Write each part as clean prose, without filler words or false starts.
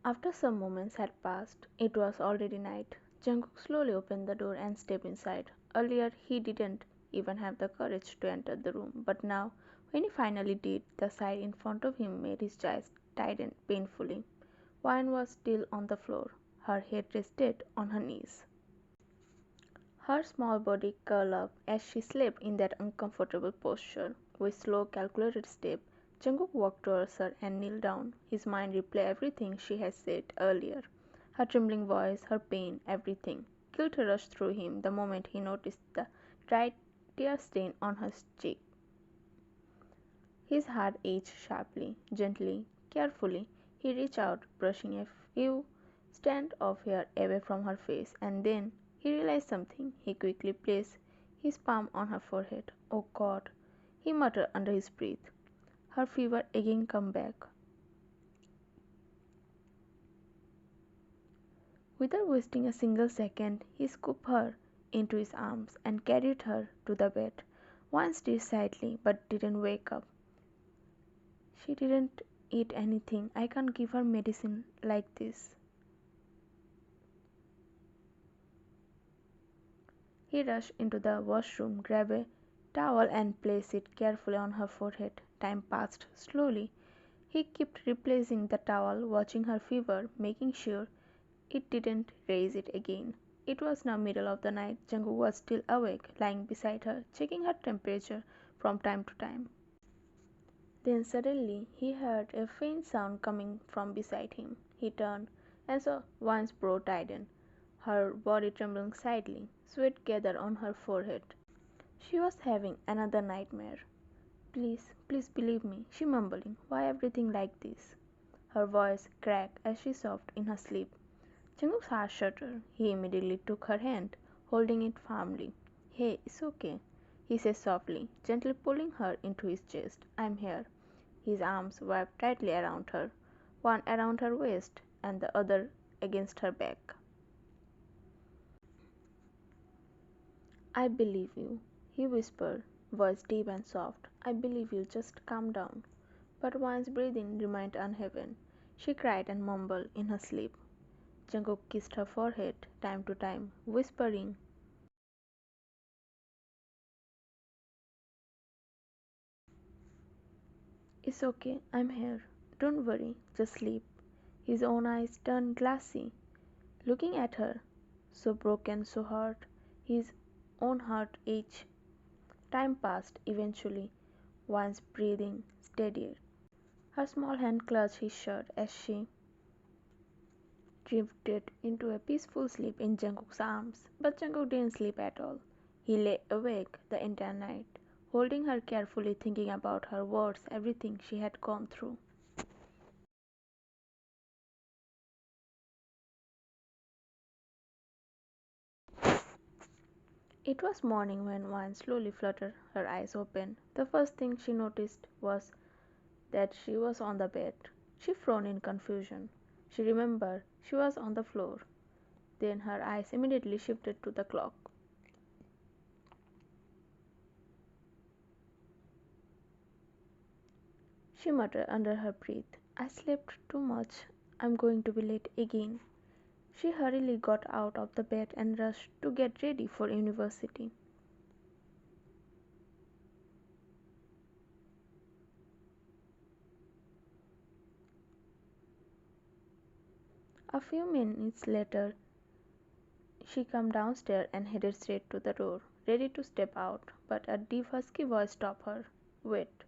After some moments had passed, it was already night. Jungkook slowly opened the door and stepped inside. Earlier, he didn't even have the courage to enter the room, but now, when he finally did, the sight in front of him made his jaws tighten painfully. Wine was still on the floor. Her head rested on her knees. Her small body curled up as she slept in that uncomfortable posture. With slow, calculated step, Jungkook walked towards her and kneeled down. His mind replayed everything she had said earlier. Her trembling voice, her pain, everything. Guilt rushed through him the moment he noticed the dry tear stain on her cheek. His heart ached sharply, gently, carefully. He reached out, brushing a few strands of hair away from her face, and then he realized something. He quickly placed his palm on her forehead. "Oh God," he muttered under his breath. Her fever again come back. Without wasting a single second, he scooped her into his arms and carried her to the bed. One stirred slightly but didn't wake up. She didn't eat anything. I can't give her medicine like this. He rushed into the washroom, grabbed a towel and placed it carefully on her forehead. Time passed slowly. He kept replacing the towel, watching her fever, making sure it didn't raise it again. It was now middle of the night. Jungkook was still awake, lying beside her, checking her temperature from time to time. Then suddenly he heard a faint sound coming from beside him. He turned and saw Wan's brow tighten, her body trembling slightly. Sweat gathered on her forehead. She was having another nightmare. "Please, please believe me," she mumbled. "Why everything like this?" Her voice cracked as she sobbed in her sleep. Jungkook's heart shuddered. He immediately took her hand, holding it firmly. "Hey, it's okay," he said softly, gently pulling her into his chest. "I'm here." His arms wrapped tightly around her, one around her waist and the other against her back. "I believe you," he whispered, voice deep and soft. "I believe you, just calm down." But Wan's breathing remained uneven. She cried and mumbled in her sleep. Jungkook kissed her forehead time to time, whispering, "It's okay, I'm here. Don't worry, just sleep." His own eyes turned glassy, looking at her, so broken, so hurt. His own heart ached. Time passed. Eventually, Wan's breathing steadied. Her small hand clutched his shirt as she drifted into a peaceful sleep in Jungkook's arms. But Jungkook didn't sleep at all. He lay awake the entire night, holding her carefully, thinking about her words, everything she had gone through. It was morning when Wan slowly fluttered her eyes open. The first thing she noticed was that she was on the bed. She frowned in confusion. She remembered she was on the floor. Then her eyes immediately shifted to the clock. She muttered under her breath, "I slept too much. I'm going to be late again." She hurriedly got out of the bed and rushed to get ready for university. A few minutes later, she came downstairs and headed straight to the door, ready to step out, but a deep husky voice stopped her. "Wait."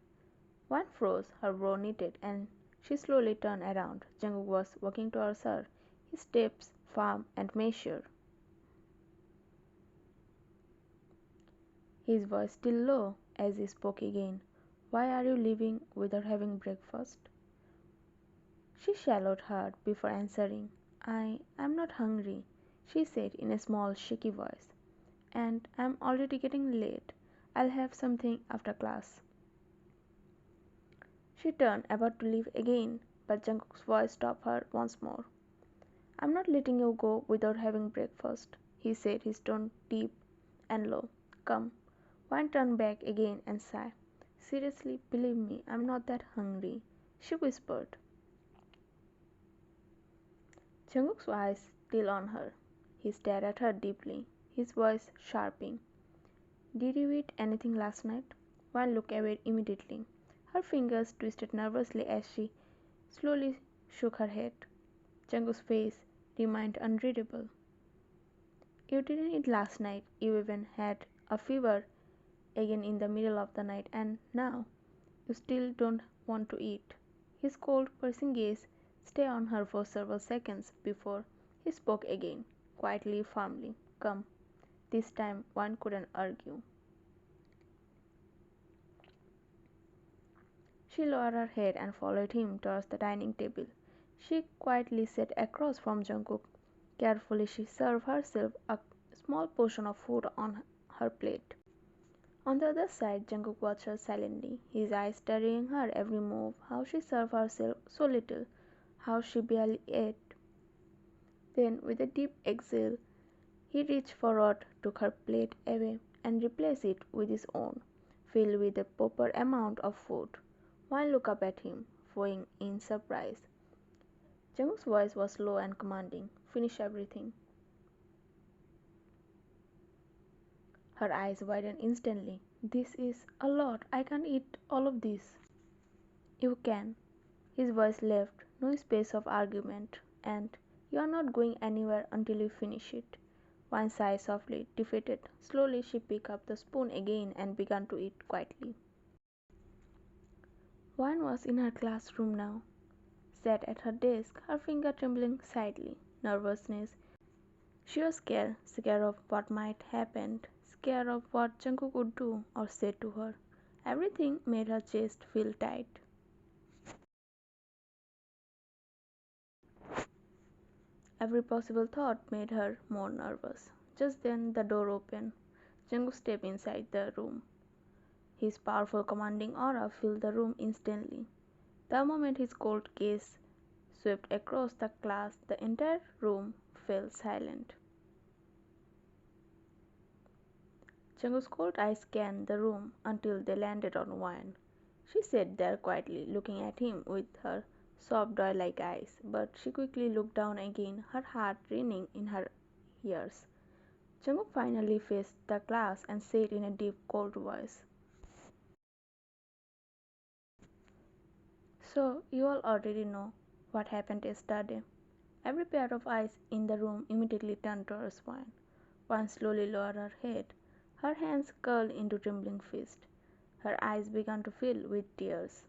One froze, her brow knitted, and she slowly turned around. Jungkook was walking towards her, his steps firm and measured, his voice still low as he spoke again. "Why are you leaving without having breakfast?" She swallowed hard before answering. I'm not hungry," she said in a small, shaky voice. "And I'm already getting late. I'll have something after class." She turned, about to leave again, but Jungkook's voice stopped her once more. "I'm not letting you go without having breakfast," he said, his tone deep and low. "Come." One turned back again and sighed. "Seriously, believe me, I'm not that hungry," she whispered. Jungkook's eyes still on her. He stared at her deeply, his voice sharping. Did you eat anything last night? Wan looked away immediately. Her fingers twisted nervously as she slowly shook her head. Jungkook's face remained unreadable. You didn't eat last night. You even had a fever again in the middle of the night, and now you still don't want to eat. His cold, piercing gaze stayed on her for several seconds before he spoke again, quietly, firmly. Come. This time one couldn't argue. She lowered her head and followed him towards the dining table. She quietly sat across from Jungkook. Carefully she served herself a small portion of food on her plate. On the other side, Jungkook watched her silently, his eyes studying her every move, how she served herself so little, how she barely ate. Then, with a deep exhale, he reached forward, took her plate away, and replaced it with his own, filled with the proper amount of food. One looked up at him, bowing in surprise. Jungkook's voice was low and commanding. Finish everything. Her eyes widened instantly. This is a lot. I can't eat all of this. You can. His voice left no space of argument. And you are not going anywhere until you finish it. One sighed softly, defeated. Slowly she picked up the spoon again and began to eat quietly. One was in her classroom now, sat at her desk, her finger trembling slightly. Nervousness. She was scared, scared of what might happen, scared of what Jungkook would do or say to her. Everything made her chest feel tight. Every possible thought made her more nervous. Just then the door opened. Jungkook stepped inside the room. His powerful commanding aura filled the room instantly. The moment his cold gaze swept across the class, the entire room fell silent. Jungkook's cold eyes scanned the room until they landed on Wine. She sat there quietly, looking at him with her soft doll-like eyes, but she quickly looked down again, her heart ringing in her ears. Jungkook finally faced the class and said in a deep, cold voice, "So, you all already know what happened yesterday." Every pair of eyes in the room immediately turned towards Wine. Wine slowly lowered her head, her hands curled into trembling fists. Her eyes began to fill with tears.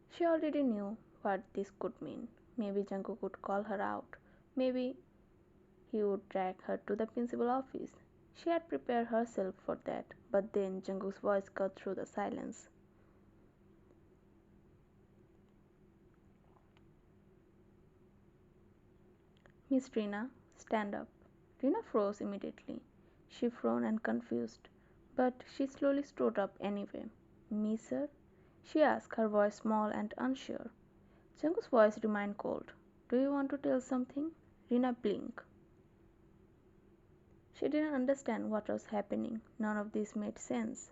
She already knew what this could mean. Maybe Jungkook would call her out. Maybe he would drag her to the principal office. She had prepared herself for that, but then Jungkook's voice cut through the silence. "Miss Rina, stand up." Rina froze immediately. She frowned and confused, but she slowly stood up anyway. "Me, sir?" she asked, her voice small and unsure. Jungkook's voice remained cold. "Do you want to tell something?" Rina blinked. She didn't understand what was happening. None of this made sense.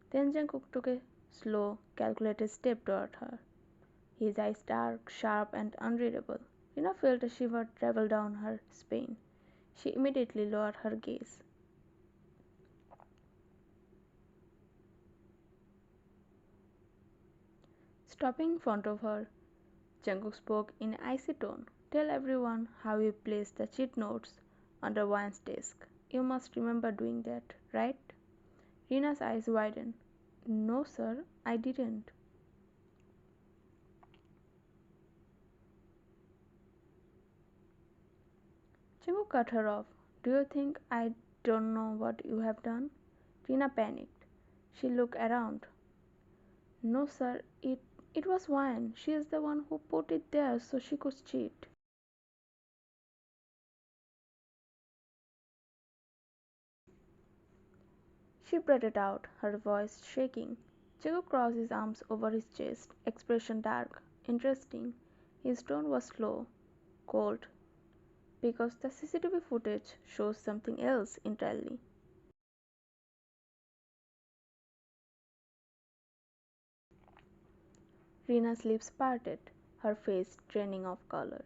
Then Jungkook took a slow, calculated step toward her, his eyes dark, sharp, and unreadable. Rina felt a shiver travel down her spine. She immediately lowered her gaze. Stopping in front of her, Jungkook spoke in an icy tone. "Tell everyone how you placed the cheat notes under Wan's desk. You must remember doing that, right?" Rina's eyes widened. "No, sir, I didn't." Jungkook cut her off. "Do you think I don't know what you have done?" Rina panicked. She looked around. "No, sir, it was Wan. She is the one who put it there so she could cheat." She blurted out, her voice shaking. Jacob crossed his arms over his chest, expression dark, interesting. His tone was slow, cold, because the CCTV footage shows something else entirely. Rina's lips parted, her face draining of color.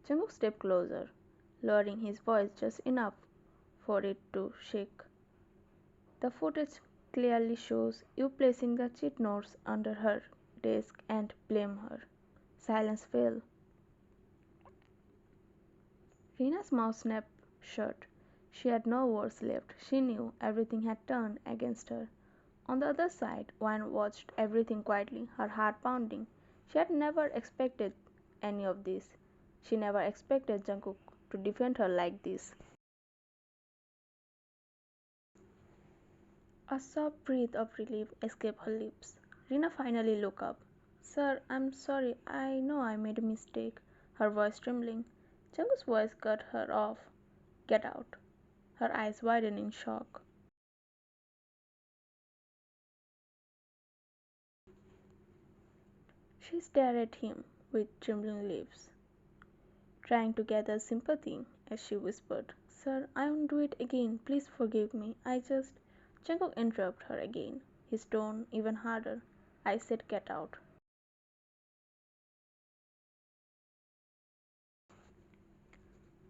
Jungkook stepped closer, lowering his voice just enough for it to shake. The footage clearly shows you placing the cheat notes under her desk and blame her. Silence fell. Rina's mouth snapped shut. She had no words left. She knew everything had turned against her. On the other side, Wayne watched everything quietly, her heart pounding. She had never expected any of this. She never expected Jungkook to defend her like this. A soft breath of relief escaped her lips. Rina finally looked up. Sir, I'm sorry. I know I made a mistake. Her voice trembling. Jungkook's voice cut her off. Get out. Her eyes widened in shock. She stared at him with trembling lips, trying to gather sympathy as she whispered, Sir, I won't do it again. Please forgive me. I just. Jungkook interrupted her again, his tone even harder. I said get out.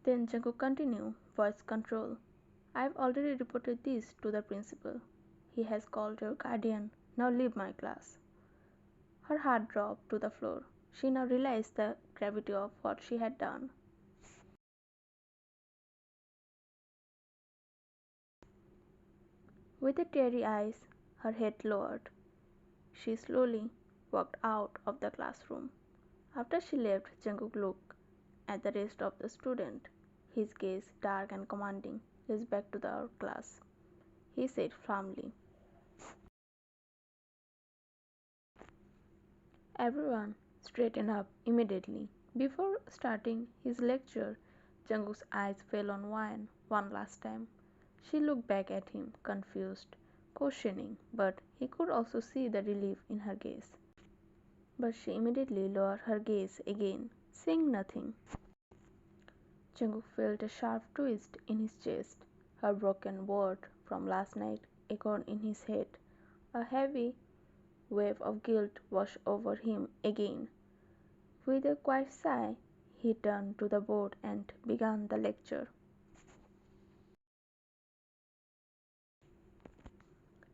Then Jungkook continued, voice control. I've already reported this to the principal. He has called your guardian. Now leave my class. Her heart dropped to the floor. She now realized the gravity of what she had done. With teary eyes, her head lowered, she slowly walked out of the classroom. After she left, Jungkook looked at the rest of the students, his gaze dark and commanding. Let's back to our class, he said firmly. Everyone straightened up immediately. Before starting his lecture, Jungkook's eyes fell on Wyan one last time. She looked back at him, confused, questioning, but he could also see the relief in her gaze. But she immediately lowered her gaze again, saying nothing. Jungkook felt a sharp twist in his chest. Her broken word from last night echoed in his head. A heavy wave of guilt washed over him again. With a quiet sigh, he turned to the board and began the lecture.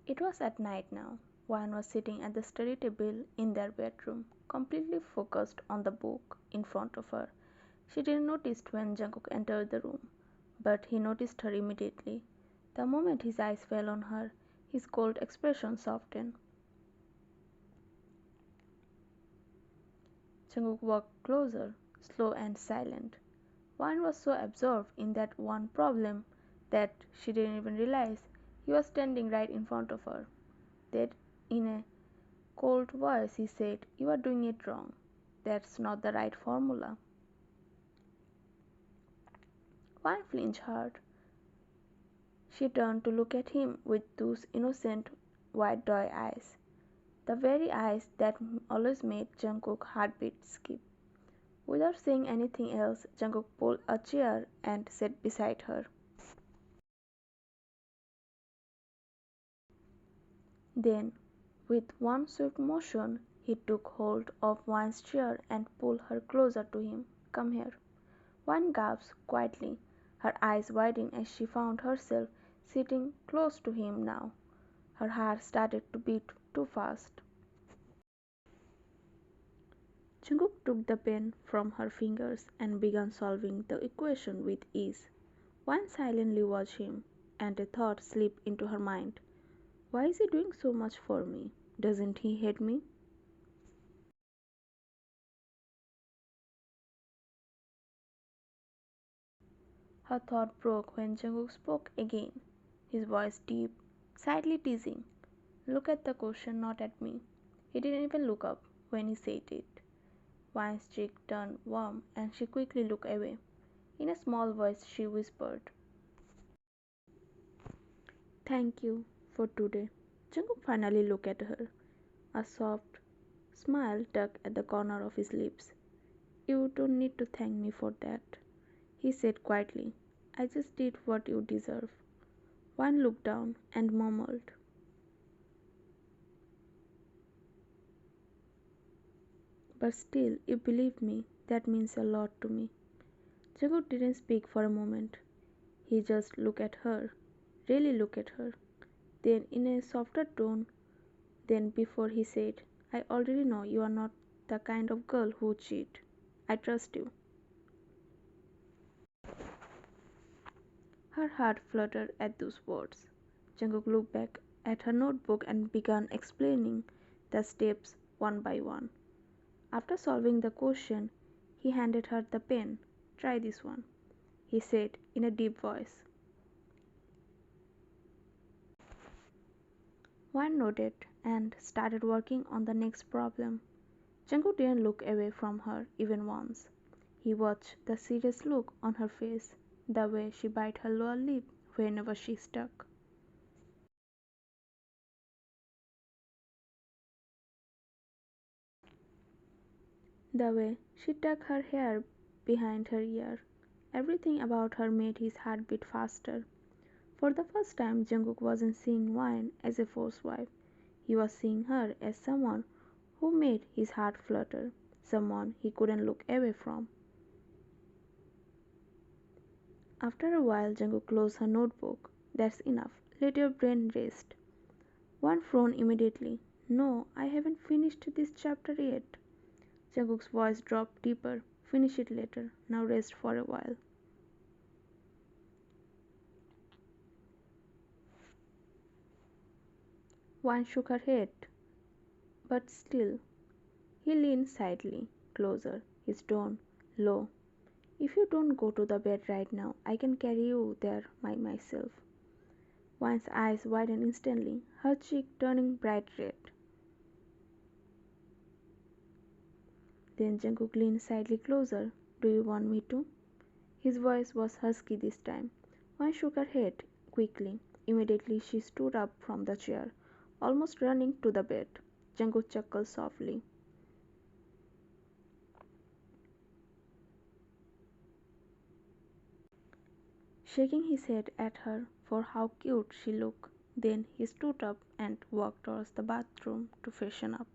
It was at night now. Wan was sitting at the study table in their bedroom, completely focused on the book in front of her. She didn't notice when Jungkook entered the room, but he noticed her immediately. The moment his eyes fell on her, his cold expression softened. Jungkook walked closer, slow and silent. Wan was so absorbed in that one problem that she didn't even realize he was standing right in front of her. Then, in a cold voice, he said, You are doing it wrong. That's not the right formula. Wan flinched hard. She turned to look at him with those innocent white doe eyes, the very eyes that always made Jungkook's heartbeat skip. Without saying anything else, Jungkook pulled a chair and sat beside her. Then, with one swift motion, he took hold of Wan's chair and pulled her closer to him. Come here. Wan gasped quietly, her eyes widening as she found herself sitting close to him now. Her heart started to beat too fast. Jungkook took the pen from her fingers and began solving the equation with ease. Wan silently watched him, and a thought slipped into her mind. Why is he doing so much for me? Doesn't he hate me? Her thought broke when Jungkook spoke again, his voice deep, slightly teasing. Look at the question, not at me. He didn't even look up when he said it. Wan's cheek turned warm and she quickly looked away. In a small voice she whispered, Thank you for today. Jungkook finally looked at her. A soft smile tugged at the corner of his lips. You don't need to thank me for that, he said quietly. I just did what you deserve. Wan looked down and murmured, but still, you believe me, that means a lot to me. Jungkook didn't speak for a moment. He just looked at her, really looked at her. Then, in a softer tone than before, he said, I already know you are not the kind of girl who cheat. I trust you. Her heart fluttered at those words. Jungkook looked back at her notebook and began explaining the steps one by one. After solving the question, he handed her the pen. Try this one, he said in a deep voice. Wan nodded and started working on the next problem. Jungkook didn't look away from her even once. He watched the serious look on her face, the way she bit her lower lip whenever she stuck. The way she tucked her hair behind her ear. Everything about her made his heart beat faster. For the first time, Jungkook wasn't seeing Wine as a forced wife. He was seeing her as someone who made his heart flutter, someone he couldn't look away from. After a while, Jungkook closed her notebook. That's enough. Let your brain rest. One frowned immediately. No, I haven't finished this chapter yet. Jungkook's voice dropped deeper. Finish it later. Now rest for a while. Wan shook her head, but still. He leaned slightly closer, his tone low. If you don't go to the bed right now, I can carry you there by myself. Wan's eyes widened instantly, her cheek turning bright red. Then Jungkook leaned slightly closer. Do you want me to? His voice was husky this time. Wan shook her head quickly. Immediately she stood up from the chair, almost running to the bed. Jungkook chuckled softly. Shaking his head at her for how cute she looked. Then he stood up and walked towards the bathroom to freshen up.